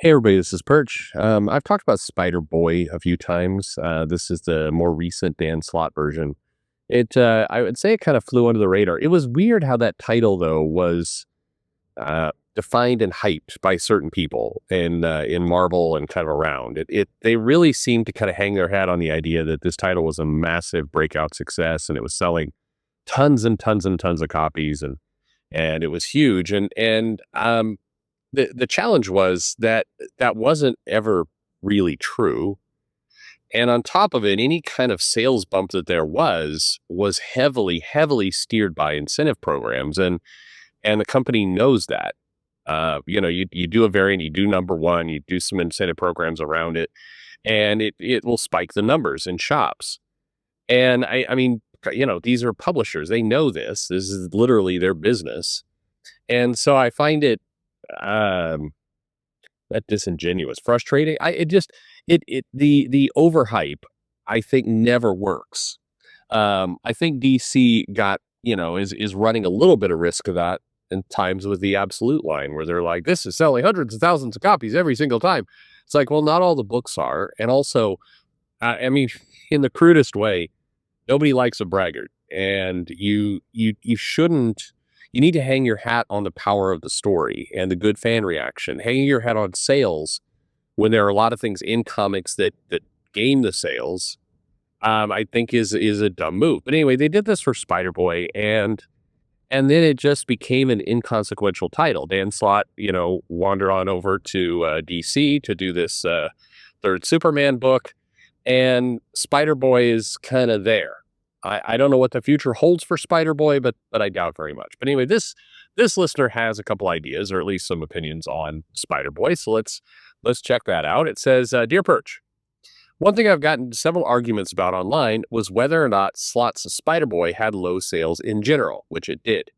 Hey everybody, this is Perch. I've talked about Spider Boy a few times. This is the more recent Dan Slott version. I would say it kind of flew under the radar. It was weird how that title though was defined and hyped by certain people in Marvel and kind of around it. They really seemed to kind of hang their hat on the idea that this title was a massive breakout success and it was selling tons and tons and tons of copies and it was huge and the challenge was that that wasn't ever really true. And on top of it, any kind of sales bump that there was heavily steered by incentive programs, and the company knows that. You do a variant, you do number one, you do some incentive programs around it, and it will spike the numbers in shops. And I mean, these are publishers; they know this. This is literally their business, and so I find it um that disingenuous, frustrating. It just the overhype, I think, never works. I think DC got is running a little bit of risk of that in times with the Absolute line, where they're like, "This is selling hundreds of thousands of copies every single time." It's like, well, not all the books are, and also, I mean, in the crudest way, nobody likes a braggart, and you shouldn't. You need to hang your hat on the power of the story and the good fan reaction. Hanging your hat on sales when there are a lot of things in comics that game the sales, I think is a dumb move. But anyway, they did this for Spider Boy, and then it just became an inconsequential title. Dan Slott, wandered on over to DC to do this third Superman book, and Spider Boy is kind of there. I don't know what the future holds for Spider Boy, but I doubt very much. But anyway, this listener has a couple ideas, or at least some opinions on Spider Boy. So let's check that out. It says, "Dear Perch, one thing I've gotten several arguments about online was whether or not Slott's Spider Boy had low sales in general, which it did.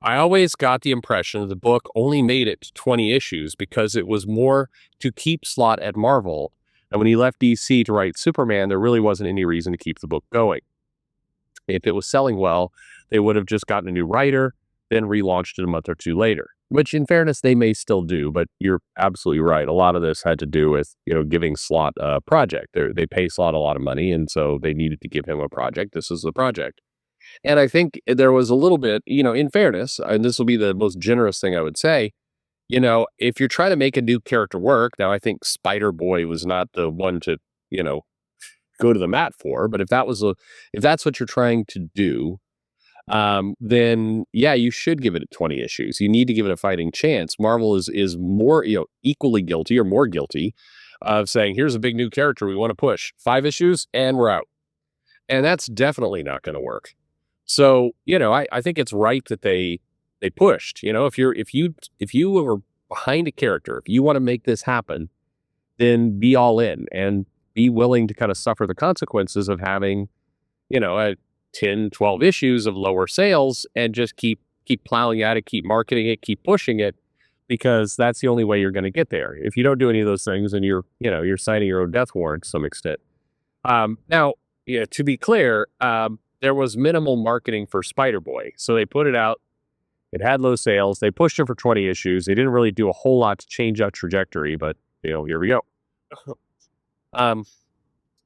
I always got the impression the book only made it to 20 issues because it was more to keep Slott at Marvel, and when he left DC to write Superman, there really wasn't any reason to keep the book going. If it was selling well, they would have just gotten a new writer, then relaunched it a month or two later," which in fairness, they may still do, but you're absolutely right. A lot of this had to do with, giving Slott a project. They pay Slott a lot of money, and so they needed to give him a project. This is the project. And I think there was a little bit, in fairness, and this will be the most generous thing I would say, if you're trying to make a new character work, now I think Spider Boy was not the one to, go to the mat for, but if that's what you're trying to do, then yeah, you should give it 20 issues. You need to give it a fighting chance. Marvel is more, equally guilty or more guilty of saying, "Here's a big new character we want to push. 5 issues and we're out." And that's definitely not going to work. So, I think it's right that they pushed. If you were behind a character, if you want to make this happen, then be all in and be willing to kind of suffer the consequences of having, a 10, 12 issues of lower sales and just keep plowing at it, keep marketing it, keep pushing it, because that's the only way you're going to get there. If you don't do any of those things, then you're signing your own death warrant to some extent. Now, to be clear, there was minimal marketing for Spider Boy. So they put it out. It had low sales. They pushed it for 20 issues. They didn't really do a whole lot to change that trajectory, but here we go.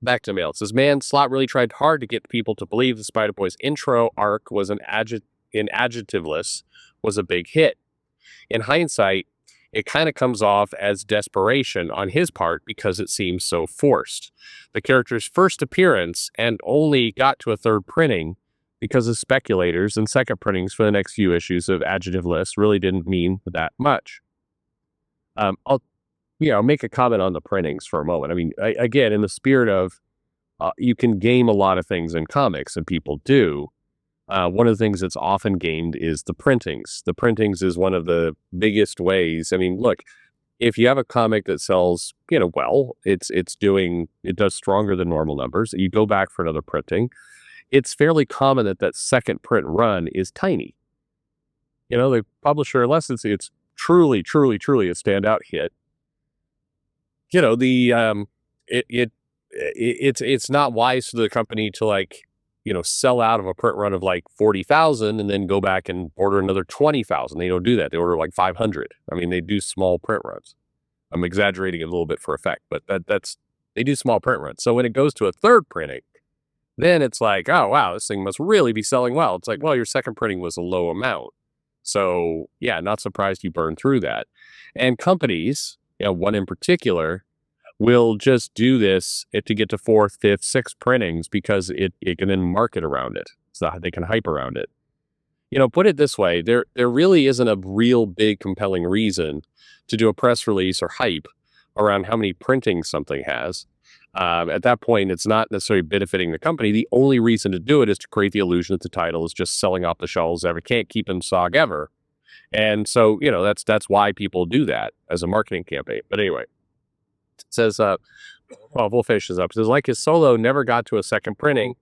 Back to mail. It says, "Man, Slott really tried hard to get people to believe the Spider Boy's intro arc was in adjectiveless was a big hit. In hindsight, it kind of comes off as desperation on his part because it seems so forced. The character's first appearance and only got to a third printing because of speculators, and second printings for the next few issues of adjectiveless really didn't mean that much." I'll make a comment on the printings for a moment. I mean, again, in the spirit of you can game a lot of things in comics, and people do. One of the things that's often gamed is the printings. The printings is one of the biggest ways. I mean, look, if you have a comic that sells, well, it does stronger than normal numbers. You go back for another printing. It's fairly common that second print run is tiny. The publisher, unless it's truly a standout hit, it's not wise for the company to sell out of a print run of 40,000 and then go back and order another 20,000. They don't do that. They order 500. I mean, they do small print runs. I'm exaggerating a little bit for effect, but that's they do small print runs. So when it goes to a third printing, then it's like, oh wow, this thing must really be selling well. It's like, well, your second printing was a low amount. So yeah, not surprised you burned through that. And companies, one in particular, will just do this to get to fourth, fifth, sixth printings because it can then market around it. So they can hype around it. Put it this way, there really isn't a real big compelling reason to do a press release or hype around how many printings something has. At that point, it's not necessarily benefiting the company. The only reason to do it is to create the illusion that the title is just selling off the shelves ever, can't keep in stock ever. And so, that's why people do that as a marketing campaign. But anyway, it says, well, we'll finish this up. It says, like his solo never got to a second printing.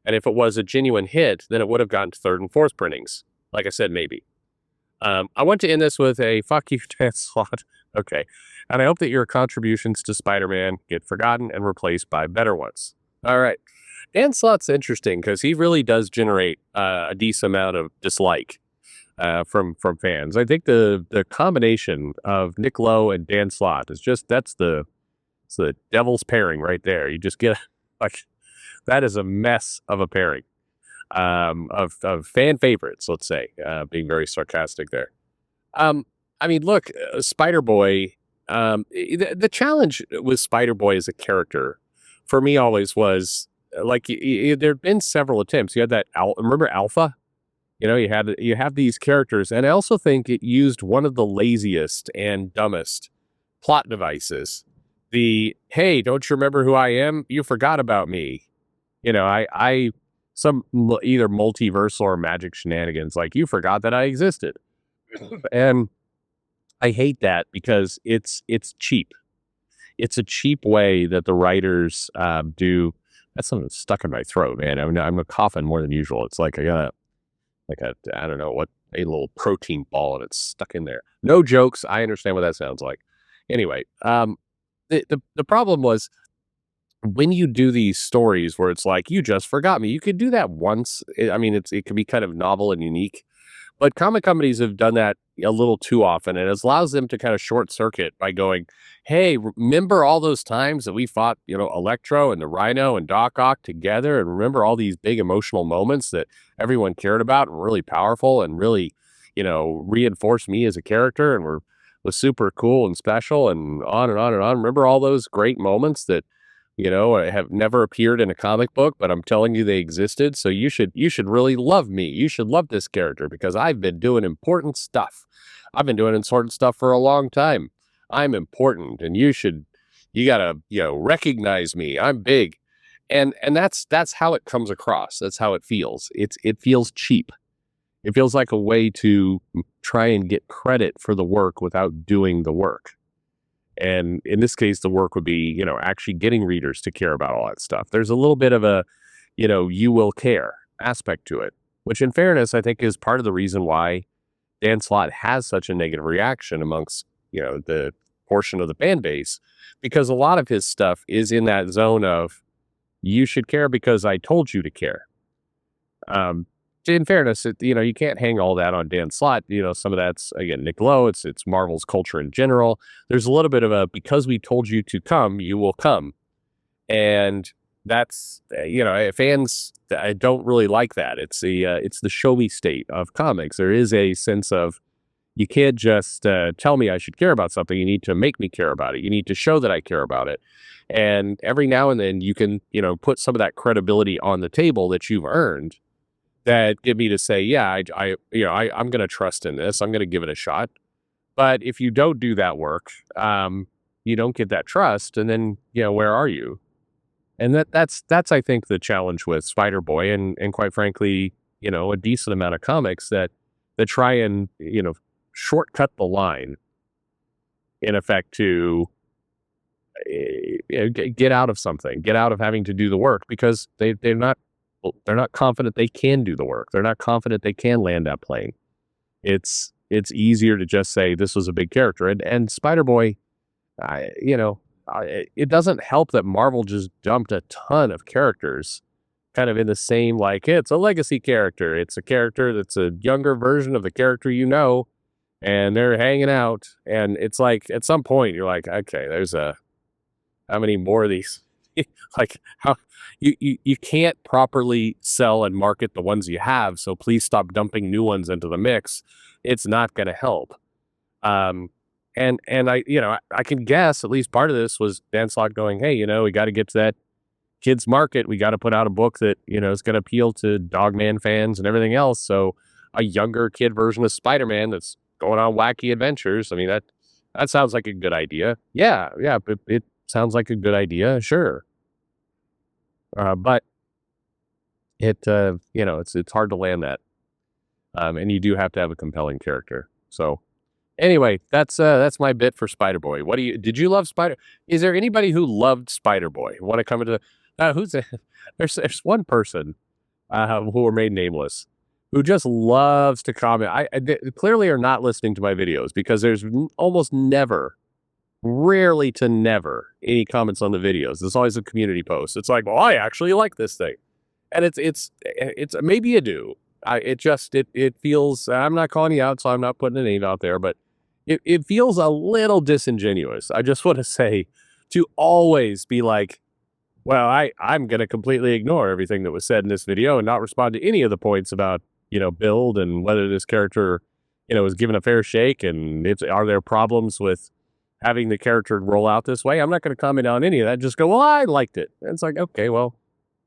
And if it was a genuine hit, then it would have gotten to third and fourth printings. Like I said, maybe. I want to end this with a fuck you, Dan Slott. Okay. And I hope that your contributions to Spider-Man get forgotten and replaced by better ones. All right. Dan Slott's interesting because he really does generate a decent amount of dislike from fans. I think the combination of Nick Lowe and Dan Slott is just, it's the devil's pairing right there. You just get like, that is a mess of a pairing of fan favorites, let's say, being very sarcastic there. I mean, look, Spider-Boy, the challenge with Spider-Boy as a character for me always was like, there have been several attempts. You had that, remember Alpha? You have these characters, and I also think it used one of the laziest and dumbest plot devices. The, hey, don't you remember who I am? You forgot about me. Some either multiversal or magic shenanigans, like you forgot that I existed. And I hate that because it's cheap. It's a cheap way that the writers do. That's something that's stuck in my throat, man. I'm coughing more than usual. It's like I got I don't know what, a little protein ball and it's stuck in there. No jokes. I understand what that sounds like. Anyway, the problem was when you do these stories where it's like, you just forgot me, you could do that once. It can be kind of novel and unique, but comic companies have done that a little too often, and it allows them to kind of short circuit by going, hey, remember all those times that we fought, Electro and the Rhino and Doc Ock together, and remember all these big emotional moments that everyone cared about and really powerful and really, reinforced me as a character and was super cool and special and on and on and on. Remember all those great moments that have never appeared in a comic book, but I'm telling you they existed. So you should really love me. You should love this character because I've been doing important stuff. I've been doing important stuff for a long time. I'm important, and you gotta, recognize me. I'm big. And that's how it comes across. That's how it feels. It feels cheap. It feels like a way to try and get credit for the work without doing the work. And in this case, the work would be, actually getting readers to care about all that stuff. There's a little bit of a, you will care aspect to it, which in fairness, I think is part of the reason why Dan Slott has such a negative reaction amongst, the portion of the fan base, because a lot of his stuff is in that zone of, you should care because I told you to care. In fairness, you can't hang all that on Dan Slott. Some of that's, again, Nick Lowe. It's Marvel's culture in general. There's a little bit of a, because we told you to come, you will come. And that's, fans, I don't really like that. It's the show me state of comics. There is a sense of, you can't just tell me I should care about something. You need to make me care about it. You need to show that I care about it. And every now and then you can, put some of that credibility on the table that you've earned, that get me to say, yeah, I'm going to trust in this. I'm going to give it a shot. But if you don't do that work, you don't get that trust. And then, where are you? And that's I think the challenge with Spider-Boy and quite frankly, a decent amount of comics that try and, shortcut the line in effect to get out of something, get out of having to do the work because they're not confident they can do the work. They're not confident they can land that plane. It's easier to just say this was a big character. And Spider-Boy, it doesn't help that Marvel just dumped a ton of characters kind of in the same, like, it's a legacy character. It's a character that's a younger version of the character and they're hanging out, and it's like at some point you're like, okay, there's a how many more of these? Like how you can't properly sell and market the ones you have, so please stop dumping new ones into the mix. It's not going to help. Um, and I can guess at least part of this was Dan Slott going, hey, we got to get to that kids market. We got to put out a book that is going to appeal to Dogman fans and everything else. So a younger kid version of Spider-Man that's going on wacky adventures. I mean that sounds like a good idea. Yeah, yeah, it sounds like a good idea. Sure, but it's hard to land that, and you do have to have a compelling character. So anyway, that's my bit for Spider Boy. Did you love Spider? Is there anybody who loved Spider Boy? Want to come into who's there's one person who are made nameless who just loves to comment. They clearly are not listening to my videos because there's almost never, rarely to never any comments on the videos. There's always a community post. It's like, well, I actually like this thing, and it's maybe you do. It feels. I'm not calling you out, so I'm not putting a name out there, but it feels a little disingenuous. I just want to say to always be like, well, I'm going to completely ignore everything that was said in this video and not respond to any of the points about, build and whether this character, is given a fair shake and are there problems with having the character roll out this way. I'm not going to comment on any of that. Just go, well, I liked it. And it's like, okay, well,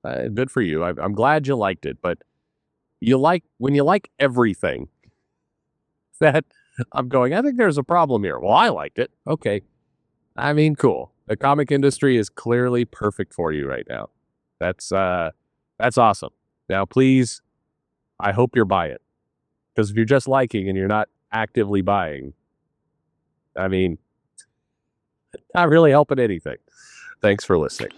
good for you. I'm glad you liked it, but when you like everything that I'm going, I think there's a problem here. Well, I liked it. Okay. I mean, cool. The comic industry is clearly perfect for you right now. That's awesome. Now, please, I hope you're buying, because if you're just liking and you're not actively buying, I mean, not really helping anything. Thanks for listening.